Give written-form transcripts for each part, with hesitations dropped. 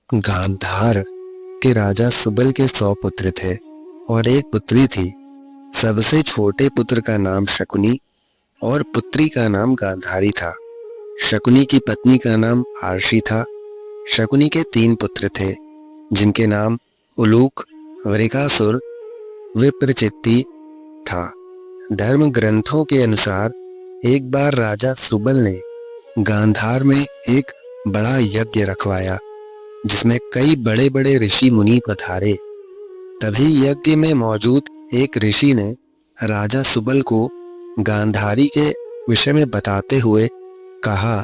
गांधार के राजा सुबल के 100 पुत्र थे और एक पुत्री थी। सबसे छोटे पुत्र का नाम शकुनी और पुत्री का नाम गांधारी था। शकुनी की पत्नी का नाम आरशी था। शकुनी के 3 पुत्र थे जिनके नाम उलूक, वृकासुर, विप्रचित्ति था। धर्म ग्रंथों के अनुसार एक बार राजा सुबल ने गांधार में एक बड़ा यज्ञ रखवाया जिसमें कई बड़े बड़े ऋषि मुनि पधारे। तभी यज्ञ में मौजूद एक ऋषि ने राजा सुबल को गांधारी के विषय में बताते हुए कहा,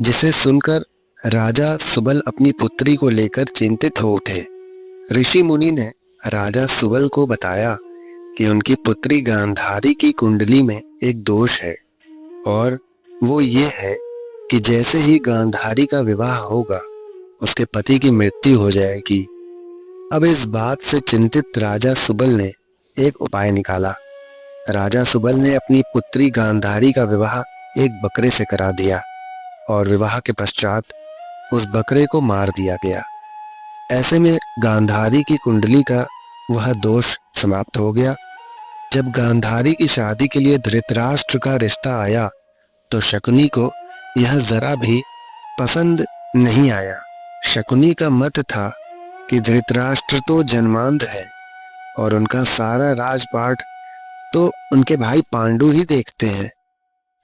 जिसे सुनकर राजा सुबल अपनी पुत्री को लेकर चिंतित हो उठे। ऋषि मुनि ने राजा सुबल को बताया कि उनकी पुत्री गांधारी की कुंडली में एक दोष है और वो ये है कि जैसे ही गांधारी का विवाह होगा उसके पति की मृत्यु हो जाएगी। अब इस बात से चिंतित राजा सुबल ने एक उपाय निकाला। राजा सुबल ने अपनी पुत्री गांधारी का विवाह एक बकरे से करा दिया और विवाह के पश्चात उस बकरे को मार दिया गया। ऐसे में गांधारी की कुंडली का वह दोष समाप्त हो गया। जब गांधारी की शादी के लिए धृतराष्ट्र का रिश्ता आया तो शकुनी को यह जरा भी पसंद नहीं आया। शकुनी का मत था कि धृतराष्ट्र तो जन्मांध है और उनका सारा राजपाट तो उनके भाई पांडु ही देखते हैं।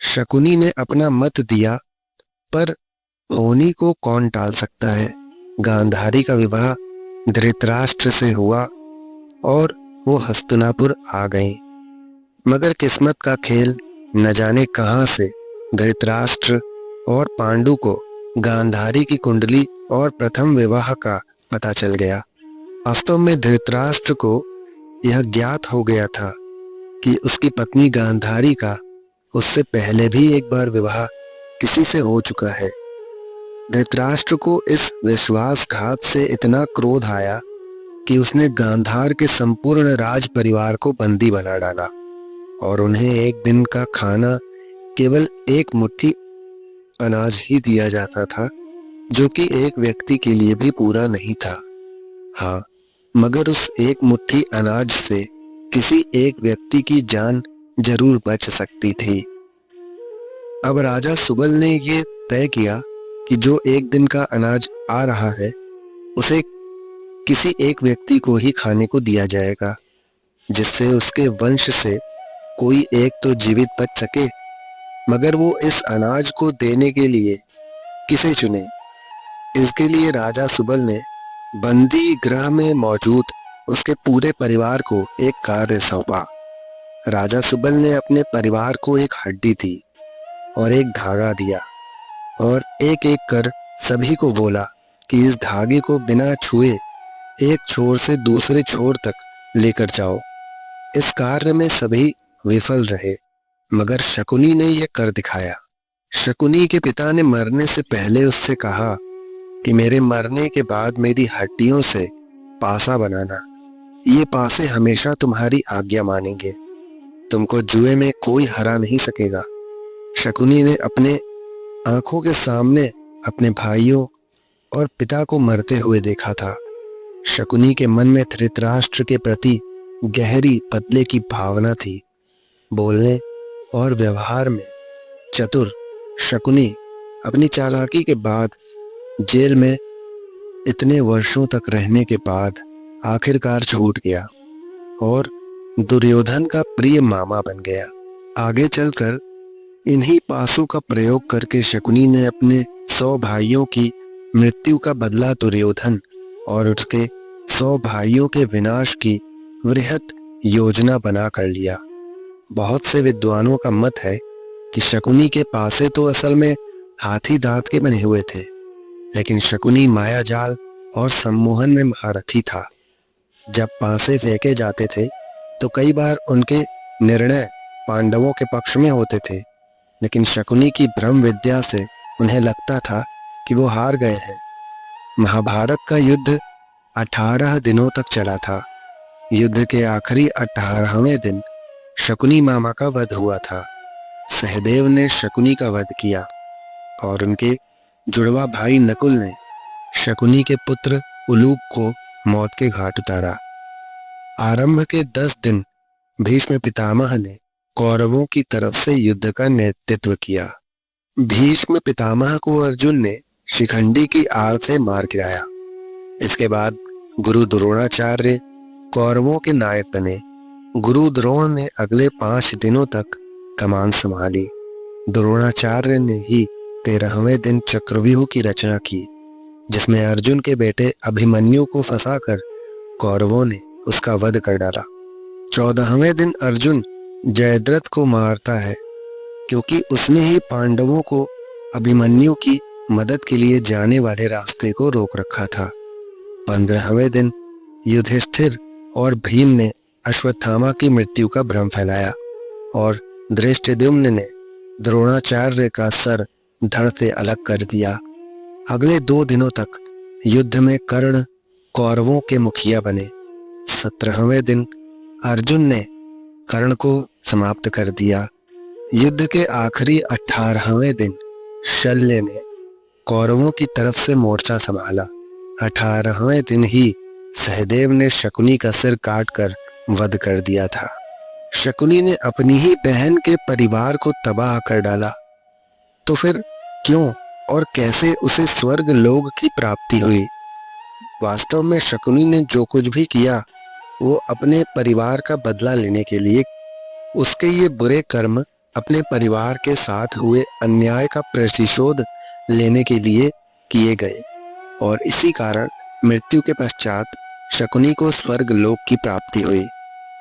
शकुनी ने अपना मत दिया, पर होनी को कौन टाल सकता है। गांधारी का विवाह धृतराष्ट्र से हुआ और वो हस्तिनापुर आ गई। मगर किस्मत का खेल न जाने कहां से धृतराष्ट्र और पांडु को गांधारी की कुंडली और प्रथम विवाह का पता चल गया। वास्तव में धृतराष्ट्र को यह ज्ञात हो गया था कि उसकी पत्नी गांधारी का उससे पहले भी एक बार विवाह किसी से हो चुका है। धृतराष्ट्र को इस विश्वासघात से इतना क्रोध आया कि उसने गांधार के संपूर्ण राज परिवार को बंदी बना डाला और उन्हें एक दिन का खाना केवल एक मुट्ठी अनाज ही दिया जाता था, जो कि एक व्यक्ति के लिए भी पूरा नहीं था। हाँ, मगर उस एक मुट्ठी अनाज से किसी एक व्यक्ति की जान जरूर बच सकती थी। अब राजा सुबल ने ये तय किया कि जो एक दिन का अनाज आ रहा है उसे किसी एक व्यक्ति को ही खाने को दिया जाएगा, जिससे उसके वंश से कोई एक तो जीवित बच सके। मगर वो इस अनाज को देने के लिए किसे चुने? इसके लिए राजा सुबल ने बंदी गृह में मौजूद उसके पूरे परिवार को एक कार्य सौंपा। राजा सुबल ने अपने परिवार को एक हड्डी दी और एक धागा दिया और एक एक कर सभी को बोला कि इस धागे को बिना छुए एक छोर से दूसरे छोर तक लेकर जाओ। इस कार्य में सभी विफल रहे, मगर शकुनी ने यह कर दिखाया। शकुनी के पिता ने मरने से पहले उससे कहा कि मेरे मरने के बाद मेरी हड्डियों से पासा बनाना। ये पासे हमेशा तुम्हारी आज्ञा मानेंगे। तुमको जुए में कोई हरा नहीं सकेगा। शकुनी ने अपने आंखों के सामने अपने भाइयों और पिता को मरते हुए देखा था। शकुनी के मन में धृतराष्ट्र के प्रति गहरी बदले की भावना थी। बोलने और व्यवहार में चतुर शकुनी अपनी चालाकी के बाद जेल में इतने वर्षों तक रहने के बाद आखिरकार छूट गया और दुर्योधन का प्रिय मामा बन गया। आगे चलकर इन्हीं पासों का प्रयोग करके शकुनी ने अपने 100 भाइयों की मृत्यु का बदला दुर्योधन और उसके 100 भाइयों के विनाश की वृहत योजना बना कर लिया। बहुत से विद्वानों का मत है कि शकुनी के पासे तो असल में हाथी दांत के बने हुए थे, लेकिन शकुनी मायाजाल और सम्मोहन में महारथी था। जब पासे फेंके जाते थे तो कई बार उनके निर्णय पांडवों के पक्ष में होते थे, लेकिन शकुनी की ब्रह्म विद्या से उन्हें लगता था कि वो हार गए हैं। महाभारत का युद्ध 18 दिनों तक चला था। युद्ध के आखिरी 18वें दिन शकुनी मामा का वध हुआ था। सहदेव ने शकुनी का वध किया और उनके जुड़वा भाई नकुल ने शकुनी के पुत्र उलूप को मौत के घाट उतारा। आरंभ के 10 दिन भीष्म पितामह ने कौरवों की तरफ से युद्ध का नेतृत्व किया। भीष्म पितामह को अर्जुन ने शिखंडी की आड़ से मार गिराया। इसके बाद गुरु द्रोणाचार्य कौरवों के नायक बने। गुरु द्रोण ने अगले 5 दिनों तक कमान संभाली। द्रोणाचार्य ने ही 13वें दिन चक्रव्यूह की रचना की, जिसमें अर्जुन के बेटे अभिमन्यु को फंसाकर कौरवों ने उसका वध कर डाला। 14वें दिन अर्जुन जयद्रथ को मारता है, क्योंकि उसने ही पांडवों को अभिमन्यु की मदद के लिए जाने वाले रास्ते को रोक रखा था। 15वें दिन युधिष्ठिर और भीम ने अश्वत्थामा की मृत्यु का भ्रम फैलाया और धृष्टद्युम्न ने द्रोणाचार्य का सर धड़ से अलग कर दिया। अगले 2 दिनों तक युद्ध में कर्ण कौरवों के मुखिया बने। 17वें दिन अर्जुन ने कर्ण को समाप्त कर दिया। युद्ध के आखिरी 18वें दिन शल्य ने कौरवों की तरफ से मोर्चा संभाला। 18वें दिन ही सहदेव ने शकुनी का सिर काटकर वध कर दिया था। शकुनी ने अपनी ही बहन के परिवार को तबाह कर डाला, तो फिर क्यों और कैसे उसे स्वर्ग लोक की प्राप्ति हुई? वास्तव में शकुनी ने जो कुछ भी किया वो अपने परिवार का बदला लेने के लिए। उसके ये बुरे कर्म अपने परिवार के साथ हुए अन्याय का प्रतिशोध लेने के लिए किए गए और इसी कारण मृत्यु के पश्चात शकुनी को स्वर्ग लोक की प्राप्ति हुई।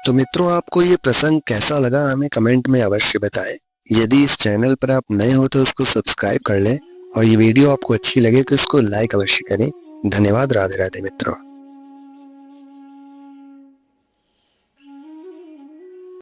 तो मित्रों, आपको ये प्रसंग कैसा लगा हमें कमेंट में अवश्य बताएं। यदि इस चैनल पर आप नए हो तो उसको सब्सक्राइब कर लें और ये वीडियो आपको अच्छी लगे तो इसको लाइक अवश्य करें। धन्यवाद। राधे राधे मित्रों।